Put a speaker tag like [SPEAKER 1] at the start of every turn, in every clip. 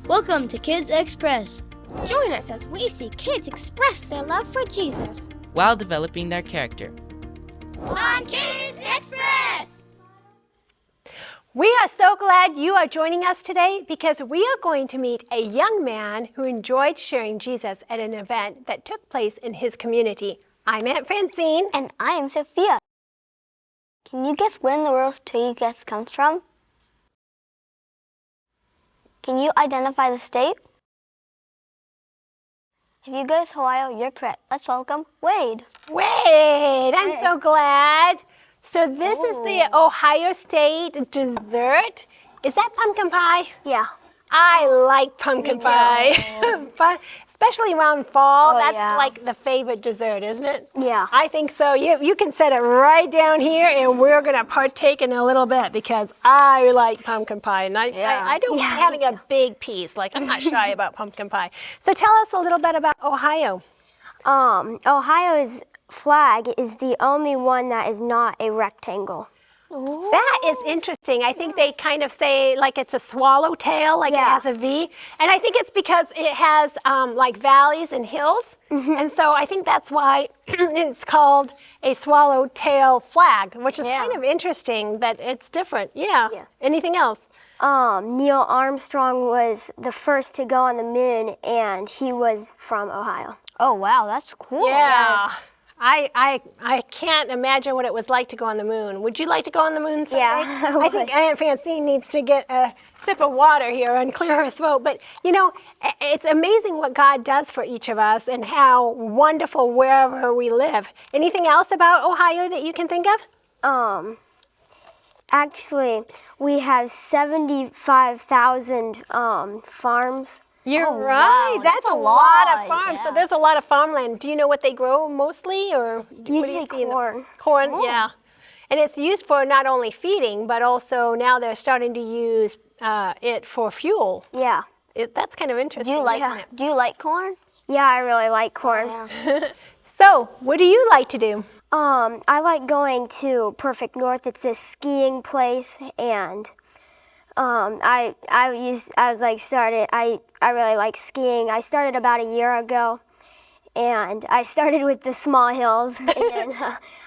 [SPEAKER 1] Welcome to Kids Express.
[SPEAKER 2] Join us as we see kids express their love for Jesus
[SPEAKER 3] while developing their character.
[SPEAKER 2] on Kids Express!
[SPEAKER 4] We are so glad you are joining us today because we are going to meet a young man who enjoyed sharing Jesus at an event that took place in his community. I'm Aunt Francine.
[SPEAKER 5] And I am Sofia. Can you guess where in the world Guess comes from? Can you identify the state? If you guess Ohio, you're correct. Let's welcome Wade.
[SPEAKER 4] Wade, I'm so glad. So this is the Ohio State dessert. Is that pumpkin pie?
[SPEAKER 5] Yeah.
[SPEAKER 4] I like pumpkin pie, especially around fall.
[SPEAKER 5] Oh,
[SPEAKER 4] That's
[SPEAKER 5] yeah.
[SPEAKER 4] like the favorite dessert, isn't it?
[SPEAKER 5] Yeah.
[SPEAKER 4] I think so. You can set it right down here, and we're going to partake in a little bit because I like pumpkin pie. And I don't mind having a big piece. Like, I'm not shy about pumpkin pie. So tell us a little bit about Ohio.
[SPEAKER 6] Ohio's flag is the only one that is not a rectangle.
[SPEAKER 4] Ooh. That is interesting. I think they kind of say like it's a swallowtail, like it has a V. And I think it's because it has like valleys and hills. And so I think that's why it's called a swallowtail flag, which is kind of interesting that it's different. Yeah. Anything else?
[SPEAKER 6] Neil Armstrong was the first to go on the moon, and he was from Ohio.
[SPEAKER 5] Oh, wow, that's cool.
[SPEAKER 4] Yeah. I can't imagine what it was like to go on the moon. Would you like to go on the moon someday?
[SPEAKER 6] Yeah,
[SPEAKER 4] I think Aunt Francine needs to get a sip of water here and clear her throat. But, you know, it's amazing what God does for each of us and how wonderful wherever we live. Anything else about Ohio that you can think of?
[SPEAKER 6] Actually, we have 75,000 farms.
[SPEAKER 4] You're right.
[SPEAKER 5] wow,
[SPEAKER 4] That's a lot of farms. So there's a lot of farmland. Do you know what they grow mostly, or what do you
[SPEAKER 6] Usually
[SPEAKER 4] see in the-
[SPEAKER 6] corn.
[SPEAKER 4] Corn, yeah. And it's used for not only feeding, but also now they're starting to use it for fuel.
[SPEAKER 6] Yeah.
[SPEAKER 4] That's kind of interesting.
[SPEAKER 5] Do you like corn?
[SPEAKER 6] Yeah, I really like corn.
[SPEAKER 4] So, what do you like to do?
[SPEAKER 6] I like going to Perfect North. It's this skiing place, and I really like skiing. I started about a year ago, and I started with the small hills, and then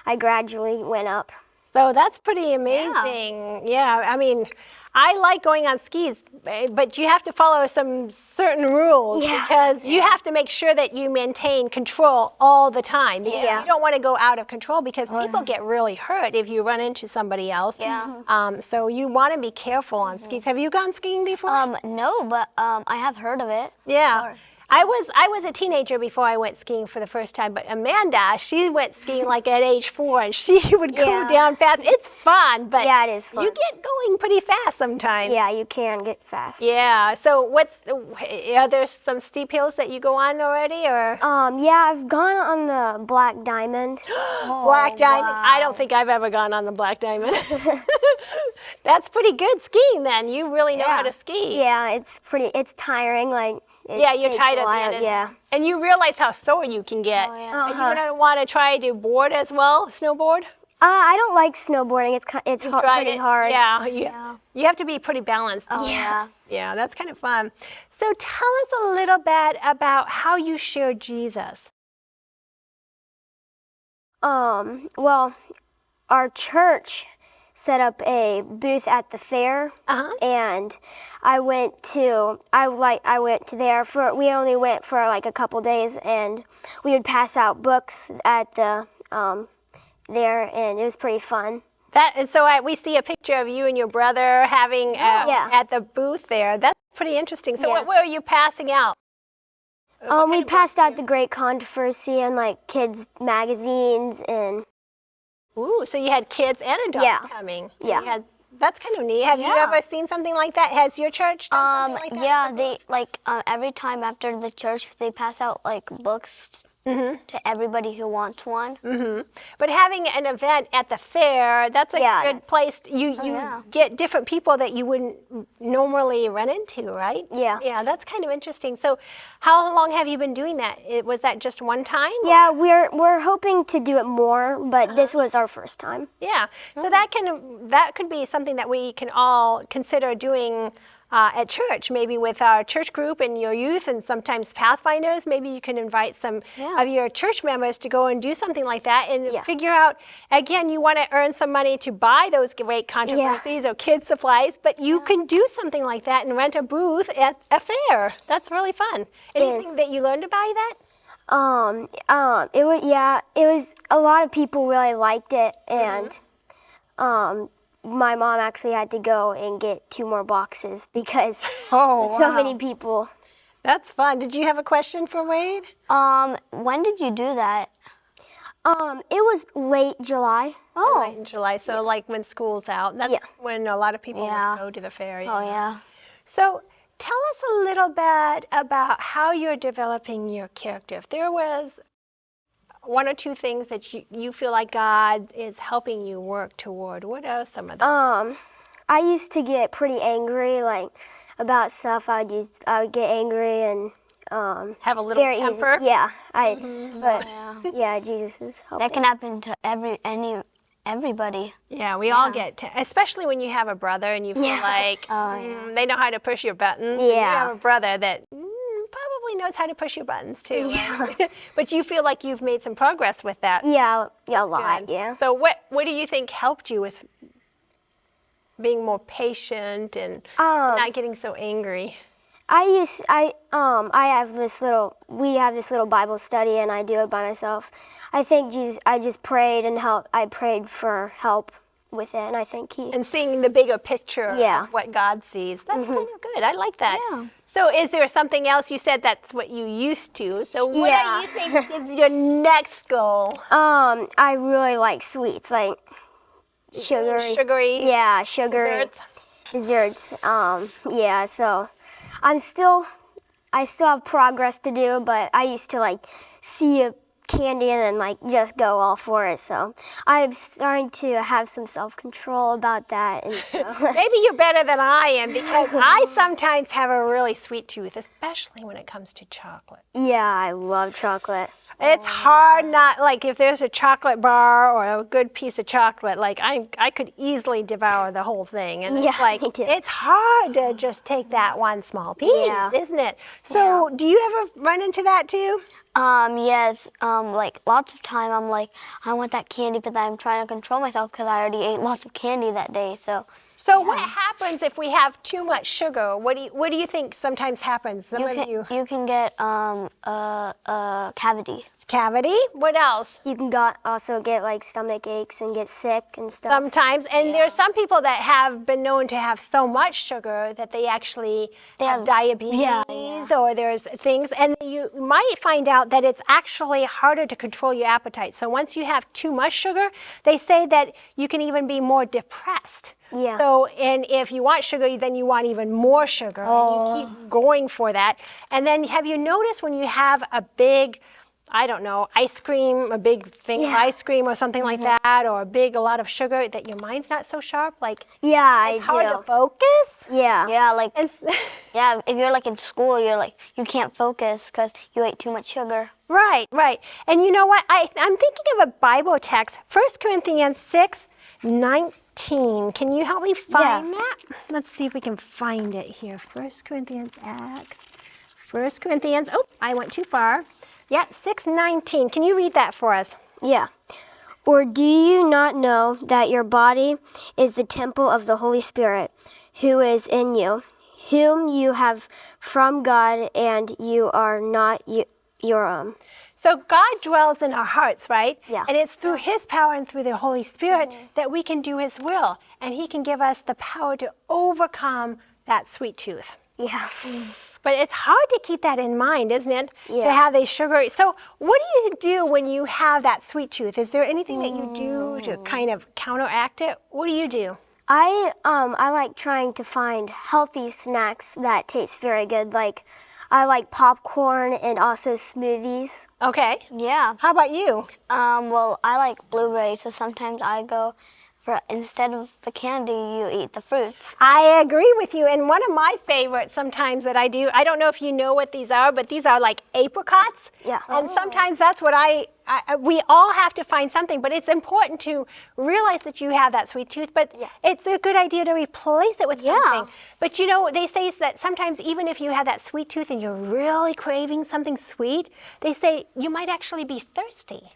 [SPEAKER 6] I gradually went up.
[SPEAKER 4] So that's pretty amazing. Yeah, I mean, I like going on skis, but you have to follow some certain rules because you have to make sure that you maintain control all the time. Because you don't want to go out of control because people get really hurt if you run into somebody else.
[SPEAKER 5] Yeah.
[SPEAKER 4] So you want to be careful on skis. Have you gone skiing before?
[SPEAKER 5] No, but I have heard of it.
[SPEAKER 4] Yeah. I was a teenager before I went skiing for the first time, but Amanda, she went skiing like at age 4, and she would go down fast. It's fun, but
[SPEAKER 6] Yeah, it is fun.
[SPEAKER 4] you get going pretty fast sometimes.
[SPEAKER 6] Yeah, you can get fast.
[SPEAKER 4] Yeah. So are there some steep hills that you go on already, or?
[SPEAKER 6] Yeah, I've gone on the Black Diamond.
[SPEAKER 4] Black Diamond. I don't think I've ever gone on the Black Diamond. That's pretty good skiing then. You really know how to ski.
[SPEAKER 6] Yeah, it's tiring. Like
[SPEAKER 4] You're
[SPEAKER 6] takes
[SPEAKER 4] tired
[SPEAKER 6] a
[SPEAKER 4] at the
[SPEAKER 6] while,
[SPEAKER 4] end.
[SPEAKER 6] Yeah.
[SPEAKER 4] And you realize how sore you can get.
[SPEAKER 5] Oh, yeah.
[SPEAKER 4] And you're gonna want to try to board as well, snowboard.
[SPEAKER 6] I don't like snowboarding. It's pretty hard.
[SPEAKER 4] Yeah, you have to be pretty balanced.
[SPEAKER 5] Oh, yeah.
[SPEAKER 4] Yeah, that's kind of fun. So tell us a little bit about how you share Jesus.
[SPEAKER 6] Well, our church set up a booth at the fair, and I went to there we only went for like a couple days, and we would pass out books at the there, and it was pretty fun.
[SPEAKER 4] We see a picture of you and your brother having at the booth there. That's pretty interesting. So what were you passing out?
[SPEAKER 6] We passed out the Great Controversy and like kids magazines and.
[SPEAKER 4] Ooh, so you had kids and adults coming. So that's kind of neat. Have you ever seen something like that? Has your church done something like that?
[SPEAKER 5] Yeah, they every time after the church they pass out like books to everybody who wants one.
[SPEAKER 4] But having an event at the fair, that's a good place. You get different people that you wouldn't normally run into, right?
[SPEAKER 6] Yeah.
[SPEAKER 4] Yeah, that's kind of interesting. So how long have you been doing that? Was that just one time?
[SPEAKER 6] Yeah, we're hoping to do it more, but this was our first time.
[SPEAKER 4] Yeah. So that could be something that we can all consider doing at church, maybe with our church group and your youth and sometimes Pathfinders. Maybe you can invite some of your church members to go and do something like that and figure out, again, you want to earn some money to buy those great controversies or kids supplies, but you can do something like that and rent a booth at a fair. That's really fun. Anything that you learned about that?
[SPEAKER 6] It was a lot of people really liked it, and my mom actually had to go and get 2 more boxes because so many people.
[SPEAKER 4] That's fun. Did you have a question for Wade?
[SPEAKER 5] When did you do that?
[SPEAKER 6] It was late July.
[SPEAKER 4] Late in July, so like when school's out. That's when a lot of people would go to the fair.
[SPEAKER 5] Oh, yeah.
[SPEAKER 4] So tell us a little bit about how you're developing your character. If there was 1 or 2 things that you feel like God is helping you work toward, what are some of those?
[SPEAKER 6] I used to get pretty angry, like about stuff. I would get angry and
[SPEAKER 4] have a little temper.
[SPEAKER 6] Easy. Yeah, Jesus is helping.
[SPEAKER 5] That can happen to everybody.
[SPEAKER 4] Yeah, we all get, especially when you have a brother and you feel like they know how to push your buttons.
[SPEAKER 6] Yeah.
[SPEAKER 4] You have a brother that probably knows how to push your buttons too. Right? But you feel like you've made some progress with that.
[SPEAKER 6] Yeah, a
[SPEAKER 4] That's
[SPEAKER 6] lot.
[SPEAKER 4] good.
[SPEAKER 6] Yeah.
[SPEAKER 4] So what do you think helped you with being more patient and not getting so angry?
[SPEAKER 6] We have this little Bible study, and I do it by myself. I think I just prayed and I prayed for help with it, and I think
[SPEAKER 4] and seeing the bigger picture of what God sees. That's kind of good. I like that.
[SPEAKER 5] Yeah.
[SPEAKER 4] So is there something else? You said that's what you used to. So what do you think is your next goal?
[SPEAKER 6] I really like sweets, like
[SPEAKER 4] sugary.
[SPEAKER 6] Yeah, sugary desserts. So I still have progress to do, but I used to like see a candy and then like just go all for it. So I'm starting to have some self-control about that. And so
[SPEAKER 4] maybe you're better than I am, because I sometimes have a really sweet tooth, especially when it comes to chocolate.
[SPEAKER 6] Yeah, I love chocolate.
[SPEAKER 4] It's hard not, like if there's a chocolate bar or a good piece of chocolate, like I could easily devour the whole thing. And it's like, it's hard to just take that one small piece, isn't it? So do you ever run into that too?
[SPEAKER 5] Yes, like lots of time I'm like, I want that candy, but then I'm trying to control myself because I already ate lots of candy that day, So
[SPEAKER 4] what happens if we have too much sugar? What do you think sometimes happens?
[SPEAKER 5] You can get a cavity.
[SPEAKER 4] Cavity? What else?
[SPEAKER 6] You can also get like stomach aches and get sick and stuff.
[SPEAKER 4] Sometimes, and there's some people that have been known to have so much sugar that they actually have diabetes or there's things, and you might find out that it's actually harder to control your appetite. So once you have too much sugar, they say that you can even be more depressed.
[SPEAKER 6] Yeah.
[SPEAKER 4] So, and if you want sugar, then you want even more sugar. And you keep going for that. And then have you noticed when you have a big, I don't know, ice cream, a big thing of ice cream or something like that, or a lot of sugar, that your mind's not so sharp? Like, it's hard to focus?
[SPEAKER 6] Yeah.
[SPEAKER 5] Yeah, like, if you're like in school, you're like, you can't focus because you ate too much sugar.
[SPEAKER 4] Right. And you know what? I'm thinking of a Bible text, 1 Corinthians 6:19. Can you help me find that? Let's see if we can find it here. 1 Corinthians, Acts. 1 Corinthians, I went too far. Yeah, 6:19. Can you read that for us?
[SPEAKER 6] Yeah. Or do you not know that your body is the temple of the Holy Spirit, who is in you, whom you have from God, and you are not your own?
[SPEAKER 4] So God dwells in our hearts, right?
[SPEAKER 6] Yeah.
[SPEAKER 4] And it's through His power and through the Holy Spirit that we can do His will. And He can give us the power to overcome that sweet tooth.
[SPEAKER 6] Yeah.
[SPEAKER 4] But it's hard to keep that in mind, isn't it?
[SPEAKER 6] Yeah.
[SPEAKER 4] To have these sugary. So what do you do when you have that sweet tooth? Is there anything that you do to kind of counteract it? What do you do?
[SPEAKER 6] I like trying to find healthy snacks that taste very good. Like, I like popcorn and also smoothies.
[SPEAKER 4] Okay.
[SPEAKER 5] Yeah.
[SPEAKER 4] How about you?
[SPEAKER 5] Well, I like blueberries, so sometimes I go for, instead of the candy, you eat the fruits.
[SPEAKER 4] I agree with you. And one of my favorites sometimes that I do, I don't know if you know what these are, but these are like apricots.
[SPEAKER 6] Yeah.
[SPEAKER 4] And sometimes that's what I we all have to find something, but it's important to realize that you have that sweet tooth, but it's a good idea to replace it with something. But you know, they say that sometimes even if you have that sweet tooth and you're really craving something sweet, they say you might actually be thirsty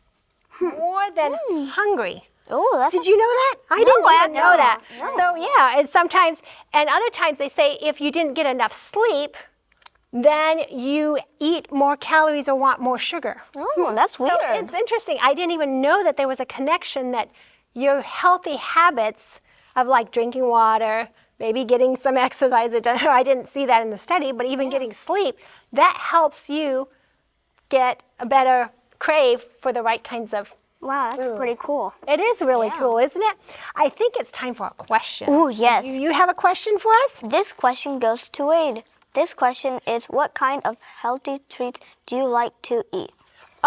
[SPEAKER 4] more than hungry.
[SPEAKER 5] Oh,
[SPEAKER 4] Did you know that? I didn't even know that. No. So yeah, and sometimes, and other times they say if you didn't get enough sleep, then you eat more calories or want more sugar.
[SPEAKER 5] Oh, that's weird.
[SPEAKER 4] So it's interesting. I didn't even know that there was a connection that your healthy habits of like drinking water, maybe getting some exercise, I didn't see that in the study, but even getting sleep, that helps you get a better crave for the right kinds of
[SPEAKER 6] Wow, that's pretty cool.
[SPEAKER 4] It is really cool, isn't it? I think it's time for a question.
[SPEAKER 5] Oh, yes.
[SPEAKER 4] Do you have a question for us?
[SPEAKER 5] This question goes to Wade. This question is, what kind of healthy treats do you like to eat?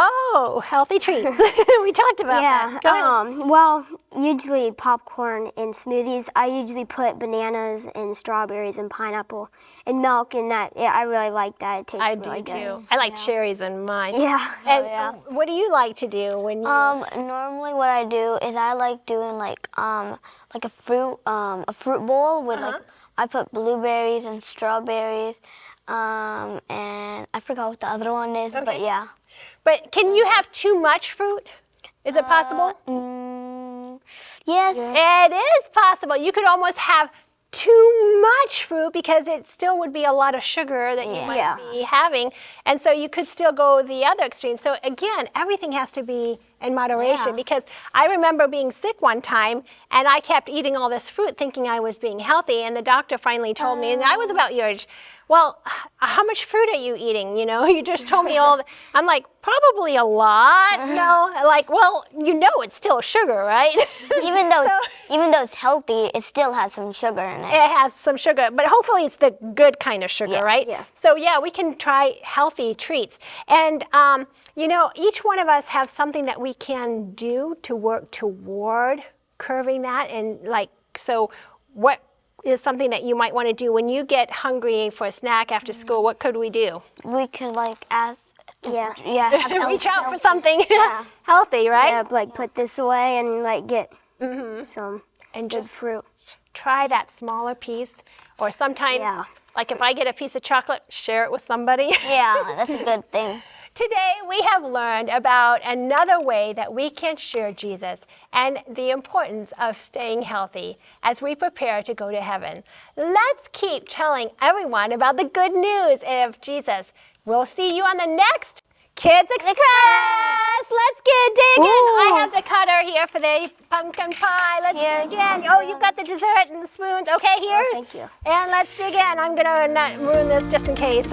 [SPEAKER 4] Oh, healthy treats. We talked about that. Go ahead.
[SPEAKER 6] Well, usually popcorn and smoothies. I usually put bananas and strawberries and pineapple and milk in that. Yeah, I really like that. It tastes really good.
[SPEAKER 4] I do too. I like cherries in mine.
[SPEAKER 6] Yeah.
[SPEAKER 4] And what do you like to do when you?
[SPEAKER 5] Normally what I do is I like doing like a fruit bowl with like, I put blueberries and strawberries, and I forgot what the other one is, but yeah.
[SPEAKER 4] But can you have too much fruit? Is it possible?
[SPEAKER 5] Yes.
[SPEAKER 4] It is possible. You could almost have too much fruit because it still would be a lot of sugar that you might be having. And so you could still go the other extreme. So again, everything has to be in moderation because I remember being sick one time and I kept eating all this fruit thinking I was being healthy, and the doctor finally told me, and I was about your age, well, how much fruit are you eating? You know, you just told me I'm like, probably a lot. No, like, well, you know it's still sugar, right?
[SPEAKER 5] Even though it's healthy, it still has some sugar in it.
[SPEAKER 4] It has some sugar, but hopefully it's the good kind of sugar, right?
[SPEAKER 6] Yeah.
[SPEAKER 4] So yeah, we can try healthy treats. And you know, each one of us have something that we can do to work toward curbing that. And like, so what is something that you might want to do when you get hungry for a snack after school? What could we do?
[SPEAKER 5] We could like ask,
[SPEAKER 4] reach out for something healthy, right?
[SPEAKER 6] Yeah, like put this away and like get some
[SPEAKER 4] And
[SPEAKER 6] good
[SPEAKER 4] just
[SPEAKER 6] fruit.
[SPEAKER 4] try that smaller piece. Or sometimes, like if I get a piece of chocolate, share it with somebody.
[SPEAKER 5] Yeah, that's a good thing.
[SPEAKER 4] Today we have learned about another way that we can share Jesus and the importance of staying healthy as we prepare to go to heaven. Let's keep telling everyone about the good news of Jesus. We'll see you on the next Kids Express. Let's get digging. I have the cutter here for the pumpkin pie. Let's dig in. Oh, you've got the dessert and the spoons. Okay, here.
[SPEAKER 6] Thank you.
[SPEAKER 4] And let's dig in. I'm going to not ruin this just in case.